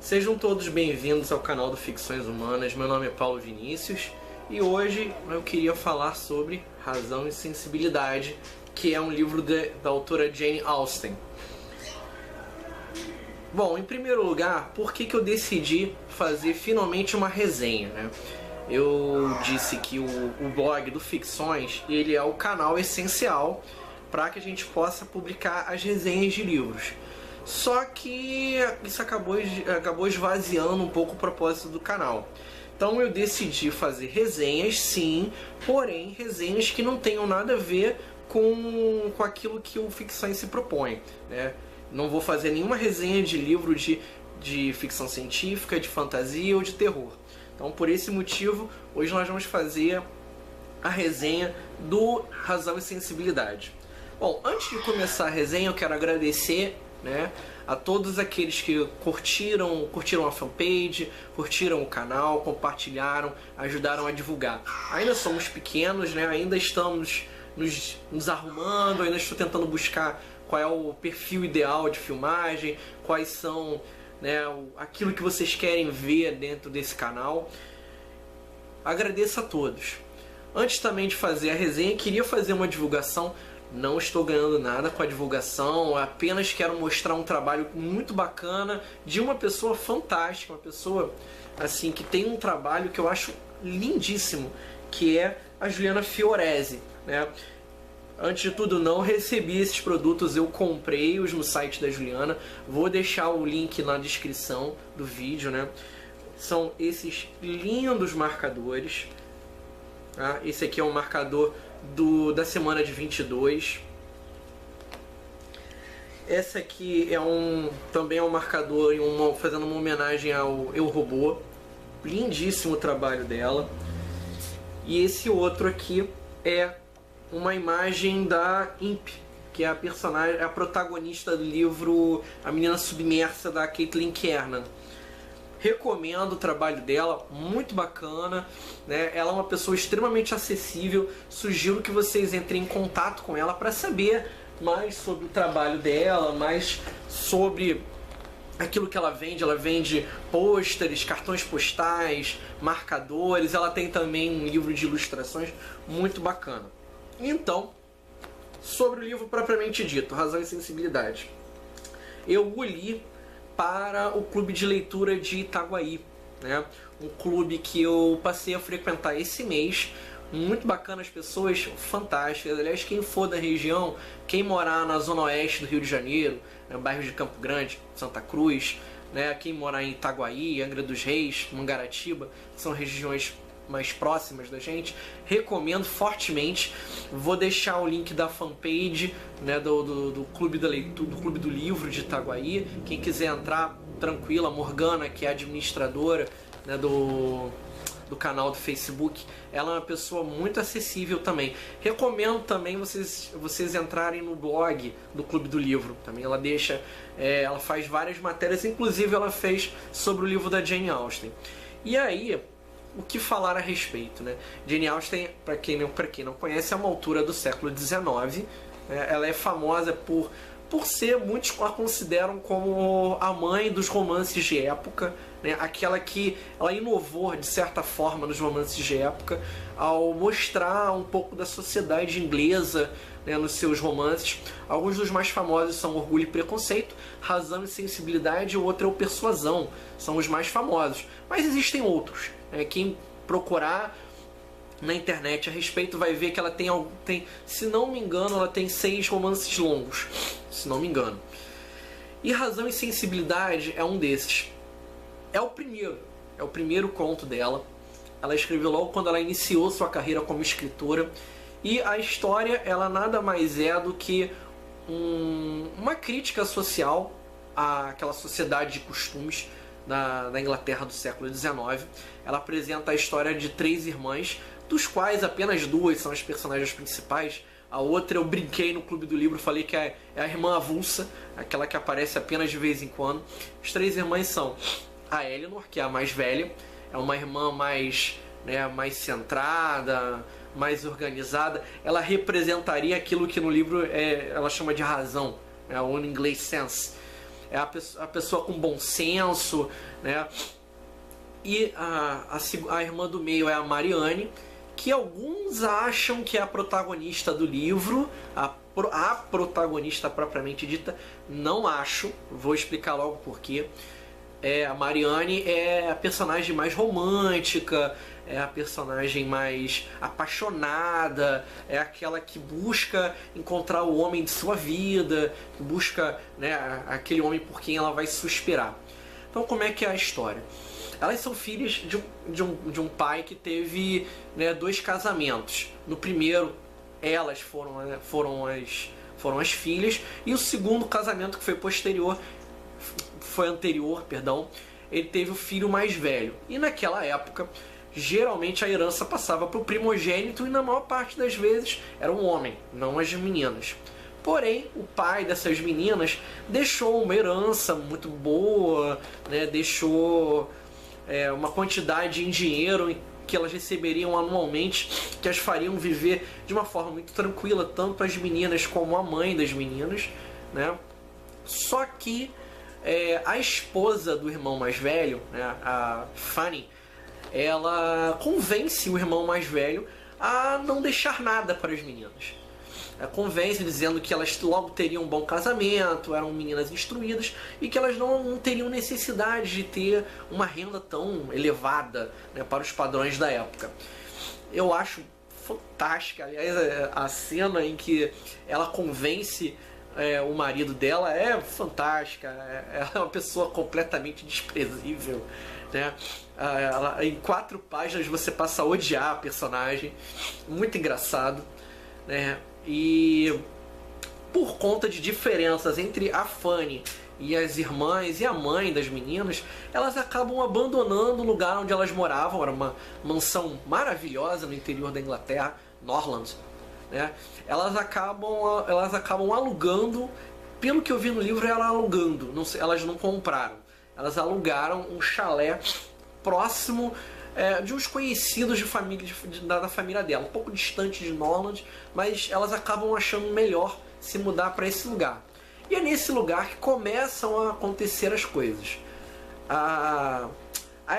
Sejam todos bem-vindos ao canal do Ficções Humanas. Meu nome é Paulo Vinícius e hoje eu queria falar sobre Razão e Sensibilidade, que é um livro da autora Jane Austen. Bom, em primeiro lugar, por que eu decidi fazer finalmente uma resenha, né? Eu disse que o blog do Ficções, ele é o canal essencial para que a gente possa publicar as resenhas de livros. Só que isso acabou esvaziando um pouco o propósito do canal. Então eu decidi fazer resenhas, sim, porém resenhas que não tenham nada a ver com aquilo que o Ficções se propõe, né? Não vou fazer nenhuma resenha de livro de ficção científica, de fantasia ou de terror. Então por esse motivo, hoje nós vamos fazer a resenha do Razão e Sensibilidade. Bom, antes de começar a resenha eu quero agradecer, né, a todos aqueles que curtiram a fanpage, curtiram o canal, compartilharam, ajudaram a divulgar. Ainda somos pequenos, né, ainda estamos nos arrumando, ainda estou tentando buscar qual é o perfil ideal de filmagem, quais são, né, aquilo que vocês querem ver dentro desse canal. Agradeço a todos. Antes também de fazer a resenha, queria fazer uma divulgação. Não estou ganhando nada com a divulgação, apenas quero mostrar um trabalho muito bacana de uma pessoa fantástica, uma pessoa assim que tem um trabalho que eu acho lindíssimo, que é a Juliana Fiorese, né? Antes de tudo, não recebi esses produtos, eu comprei-os no site da Juliana. Vou deixar o link na descrição do vídeo, né? São esses lindos marcadores. Tá? Esse aqui é um marcador da semana de 22. Essa aqui também é um marcador fazendo uma homenagem ao Eu, Robô. Lindíssimo o trabalho dela. E esse outro aqui é uma imagem da Imp, que é a protagonista do livro A Menina Submersa, da Caitlin Kiernan. Recomendo o trabalho dela, muito bacana, né? Ela é uma pessoa extremamente acessível. Sugiro que vocês entrem em contato com ela para saber mais sobre o trabalho dela, mais sobre aquilo que ela vende. Ela vende pôsteres, cartões postais, marcadores. Ela tem também um livro de ilustrações muito bacana. Então, sobre o livro propriamente dito, Razão e Sensibilidade, eu o li para o clube de leitura de Itaguaí, né? Um clube que eu passei a frequentar esse mês. Muito bacana, as pessoas fantásticas. Aliás, quem for da região, quem morar na zona oeste do Rio de Janeiro, né, bairros de Campo Grande, Santa Cruz, né, quem morar em Itaguaí, Angra dos Reis, Mangaratiba, são regiões mais próximas da gente, recomendo fortemente. Vou deixar o link da fanpage, né, do Clube da Leitura, do Clube do Livro de Itaguaí. Quem quiser entrar, tranquila. A Morgana, que é a administradora, né, do canal do Facebook, ela é uma pessoa muito acessível também. Recomendo também vocês entrarem no blog do Clube do Livro. Também ela ela faz várias matérias, inclusive ela fez sobre o livro da Jane Austen. E aí, o que falar a respeito, né? Jane Austen, para quem não conhece, é uma autora do século XIX. Né? Ela é famosa por ser, muitos a consideram como a mãe dos romances de época, né? Aquela que ela inovou de certa forma nos romances de época ao mostrar um pouco da sociedade inglesa, né, nos seus romances. Alguns dos mais famosos são Orgulho e Preconceito, Razão e Sensibilidade, e o outro é o Persuasão. São os mais famosos, mas existem outros. Quem procurar na internet a respeito vai ver que ela tem, se não me engano, ela tem 6 romances longos, se não me engano. E Razão e Sensibilidade é um desses. É o primeiro conto dela. Ela escreveu logo quando ela iniciou sua carreira como escritora. E a história, ela nada mais é do que uma crítica social àquela sociedade de costumes da Inglaterra do século XIX. Ela apresenta a história de 3 irmãs, dos quais apenas 2 são as personagens principais. A outra eu brinquei no Clube do Livro, falei que é a irmã avulsa, aquela que aparece apenas de vez em quando. As 3 irmãs são a Elinor, que é a mais velha, é uma irmã mais centrada, mais organizada. Ela representaria aquilo que no livro ela chama de razão, ou em inglês sense. é a pessoa com bom senso, né? E a irmã do meio é a Marianne, que alguns acham que é a protagonista do livro, a protagonista propriamente dita. Não acho, vou explicar logo por quê. A Marianne é a personagem mais romântica, é a personagem mais apaixonada, é aquela que busca encontrar o homem de sua vida, que busca, né, aquele homem por quem ela vai suspirar. Então, como é que é a história? Elas são filhas de um pai que teve, né, 2 casamentos. No primeiro, elas foram as filhas, e o segundo casamento, que foi anterior, ele teve o filho mais velho. E naquela época, geralmente a herança passava para o primogênito, e na maior parte das vezes era um homem, não as meninas. Porém, o pai dessas meninas deixou uma herança muito boa, né? Deixou uma quantidade em dinheiro que elas receberiam anualmente, que as fariam viver de uma forma muito tranquila, tanto as meninas como a mãe das meninas, né? Só que a esposa do irmão mais velho, né, a Fanny, ela convence o irmão mais velho a não deixar nada para as meninas. Convence dizendo que elas logo teriam um bom casamento, eram meninas instruídas e que elas não teriam necessidade de ter uma renda tão elevada, né, para os padrões da época. Eu acho fantástica, aliás, a cena em que ela convence o marido dela é fantástica. Ela é uma pessoa completamente desprezível, né? Em 4 páginas você passa a odiar a personagem, muito engraçado, né? E por conta de diferenças entre a Fanny e as irmãs e a mãe das meninas, elas acabam abandonando o lugar onde elas moravam. Era uma mansão maravilhosa no interior da Inglaterra, Norland, né? Elas acabam alugando, pelo que eu vi no livro, elas não compraram, elas alugaram um chalé próximo de uns conhecidos da família dela, um pouco distante de Norland, mas elas acabam achando melhor se mudar para esse lugar. E é nesse lugar que começam a acontecer as coisas. A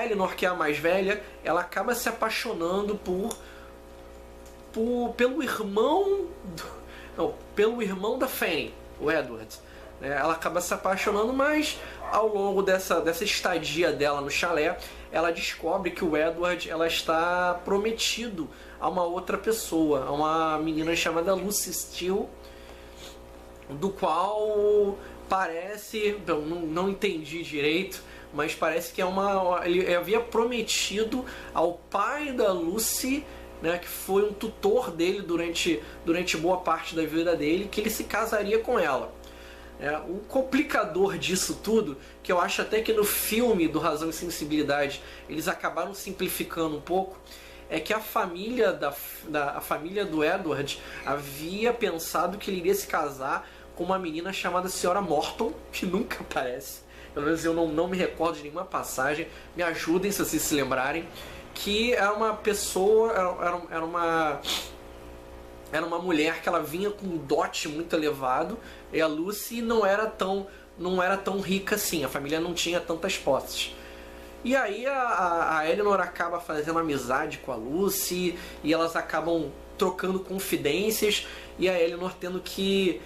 Eleanor, que é a mais velha, ela acaba se apaixonando pelo irmão da Fanny, o Edward. Ela acaba se apaixonando, mas ao longo dessa estadia dela no chalé, ela descobre que o Edward está prometido a uma outra pessoa, a uma menina chamada Lucy Steele, do qual parece, eu não entendi direito, mas parece que ele havia prometido ao pai da Lucy, né, que foi um tutor dele durante boa parte da vida dele, que ele se casaria com ela. O complicador disso tudo, que eu acho até que no filme do Razão e Sensibilidade eles acabaram simplificando um pouco, é que a família do Edward havia pensado que ele iria se casar com uma menina chamada Senhora Morton, que nunca aparece, pelo menos eu não me recordo de nenhuma passagem, me ajudem se vocês se lembrarem, que era uma pessoa, era uma mulher que ela vinha com um dote muito elevado, e a Lucy não era tão rica assim, a família não tinha tantas posses. E aí a Eleanor acaba fazendo amizade com a Lucy, e elas acabam trocando confidências, e a Eleanor tendo que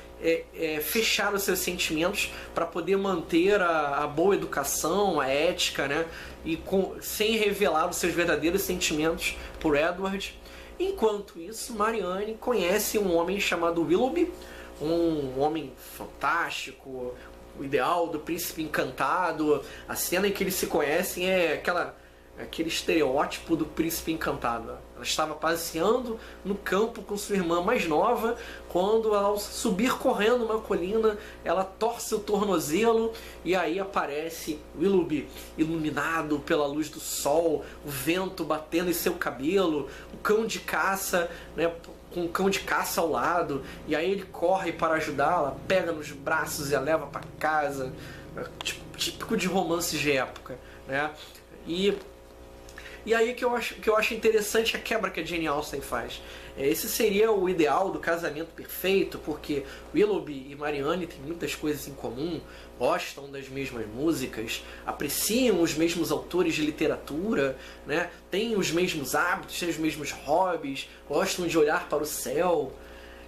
fechar os seus sentimentos para poder manter a boa educação, a ética, né? E sem revelar os seus verdadeiros sentimentos por Edward. Enquanto isso, Marianne conhece um homem chamado Willoughby, um homem fantástico, o ideal do príncipe encantado. A cena em que eles se conhecem é aquele estereótipo do príncipe encantado. Ela estava passeando no campo com sua irmã mais nova, quando ao subir correndo uma colina, ela torce o tornozelo e aí aparece Willoughby iluminado pela luz do sol, o vento batendo em seu cabelo, o cão de caça, né, com um cão de caça ao lado, e aí ele corre para ajudá-la, pega nos braços e a leva para casa, típico de romance de época, né? E E aí que eu acho interessante a quebra que a Jane Austen faz. Esse seria o ideal do casamento perfeito, porque Willoughby e Marianne têm muitas coisas em comum, gostam das mesmas músicas, apreciam os mesmos autores de literatura, né? Têm os mesmos hábitos, têm os mesmos hobbies, gostam de olhar para o céu.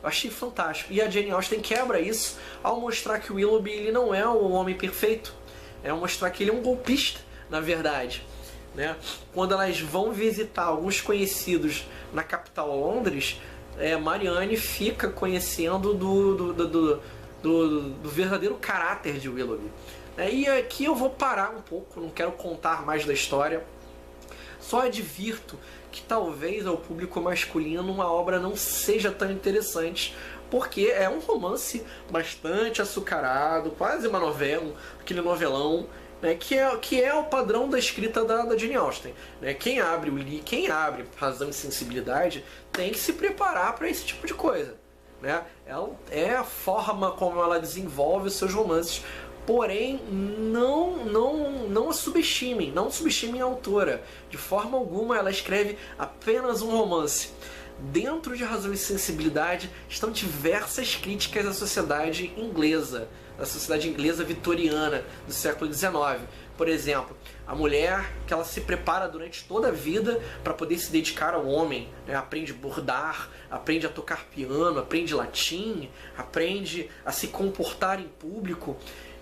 Eu achei fantástico. E a Jane Austen quebra isso ao mostrar que o Willoughby ele não é o homem perfeito. É mostrar que ele é um golpista, na verdade. Né? Quando elas vão visitar alguns conhecidos na capital Londres, Marianne fica conhecendo do verdadeiro caráter de Willoughby. E aqui eu vou parar um pouco, não quero contar mais da história. Só advirto que talvez ao público masculino uma obra não seja tão interessante, porque é um romance bastante açucarado, quase uma novela, aquele novelão, né, que é o padrão da escrita da Jane Austen. Né? Quem abre Razão e Sensibilidade tem que se preparar para esse tipo de coisa. Né? É a forma como ela desenvolve os seus romances. Porém, não a subestimem, não subestimem a autora. De forma alguma ela escreve apenas um romance. Dentro de Razão e Sensibilidade estão diversas críticas à sociedade inglesa, da sociedade inglesa vitoriana do século XIX. Por exemplo, a mulher que ela se prepara durante toda a vida para poder se dedicar ao homem, né? Aprende a bordar, aprende a tocar piano, aprende latim, aprende a se comportar em público.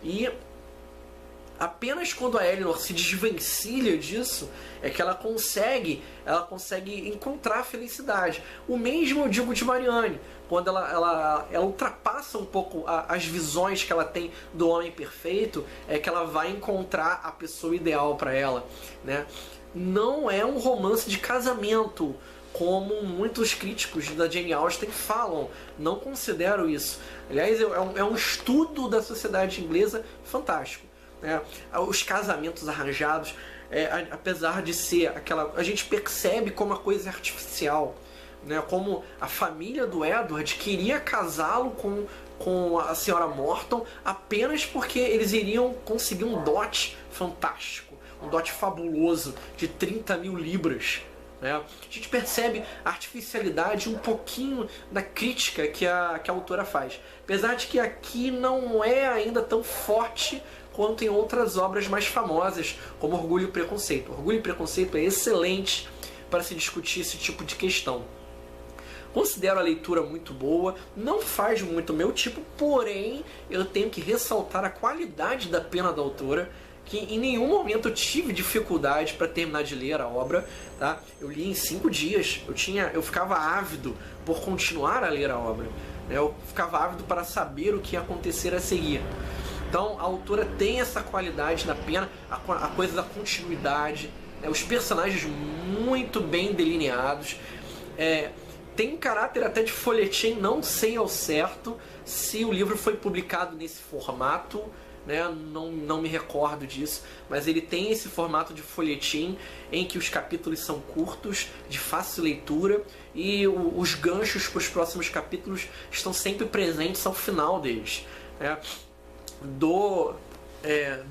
E apenas quando a Elinor se desvencilha disso é que ela consegue encontrar a felicidade. O mesmo eu digo de Marianne, quando ela ultrapassa um pouco as visões que ela tem do homem perfeito, é que ela vai encontrar a pessoa ideal para ela, né? Não é um romance de casamento, como muitos críticos da Jane Austen falam. Não considero isso. Aliás, é um estudo da sociedade inglesa fantástico. Os casamentos arranjados, apesar de ser aquela... A gente percebe como a coisa é artificial. Né? Como a família do Edward queria casá-lo com a senhora Morton apenas porque eles iriam conseguir um dote fantástico. Um dote fabuloso de 30 mil libras. Né? A gente percebe a artificialidade um pouquinho da crítica que a autora faz. Apesar de que aqui não é ainda tão forte quanto em outras obras mais famosas, como Orgulho e Preconceito. Orgulho e Preconceito é excelente para se discutir esse tipo de questão. Considero a leitura muito boa, não faz muito meu tipo, porém eu tenho que ressaltar a qualidade da pena da autora, que em nenhum momento eu tive dificuldade para terminar de ler a obra. Tá? Eu li em 5 dias, eu ficava ávido por continuar a ler a obra. Eu ficava ávido para saber o que ia acontecer a seguir. Então a autora tem essa qualidade na pena, a coisa da continuidade, os personagens muito bem delineados, tem caráter até de folhetim, não sei ao certo se o livro foi publicado nesse formato, né? Não me recordo disso, mas ele tem esse formato de folhetim em que os capítulos são curtos, de fácil leitura, e os ganchos para os próximos capítulos estão sempre presentes ao final deles. Dou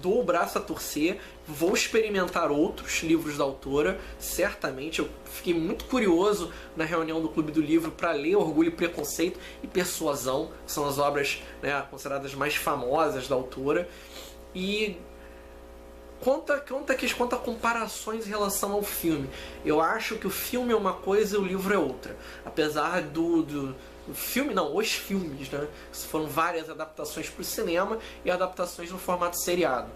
o braço a torcer, vou experimentar outros livros da autora, certamente. Eu fiquei muito curioso na reunião do Clube do Livro para ler Orgulho e Preconceito e Persuasão, que são as obras, né, consideradas mais famosas da autora. E quanto a comparações em relação ao filme, eu acho que o filme é uma coisa e o livro é outra. Apesar os filmes, né? Foram várias adaptações para o cinema e adaptações no formato seriado.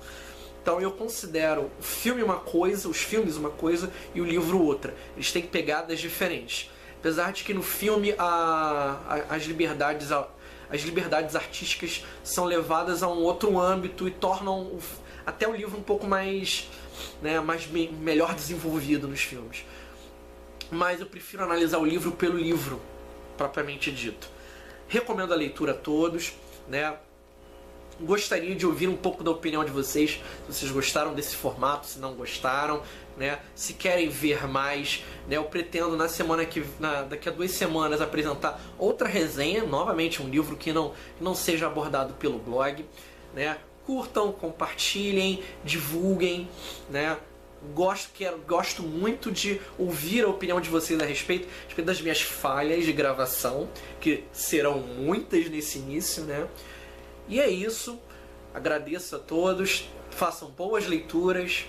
Então eu considero o filme uma coisa, os filmes uma coisa e o livro outra. Eles têm pegadas diferentes. Apesar de que no filme as liberdades artísticas são levadas a um outro âmbito e tornam até o livro um pouco mais, né, melhor desenvolvido nos filmes. Mas eu prefiro analisar o livro pelo livro, propriamente dito. Recomendo a leitura a todos, né? Gostaria de ouvir um pouco da opinião de vocês, se vocês gostaram desse formato, se não gostaram, né? Se querem ver mais, né? Eu pretendo daqui a 2 semanas apresentar outra resenha, novamente um livro que não seja abordado pelo blog, né? Curtam, compartilhem, divulguem, né? Gosto muito de ouvir a opinião de vocês a respeito das minhas falhas de gravação, que serão muitas nesse início, né? E é isso. Agradeço a todos. Façam boas leituras.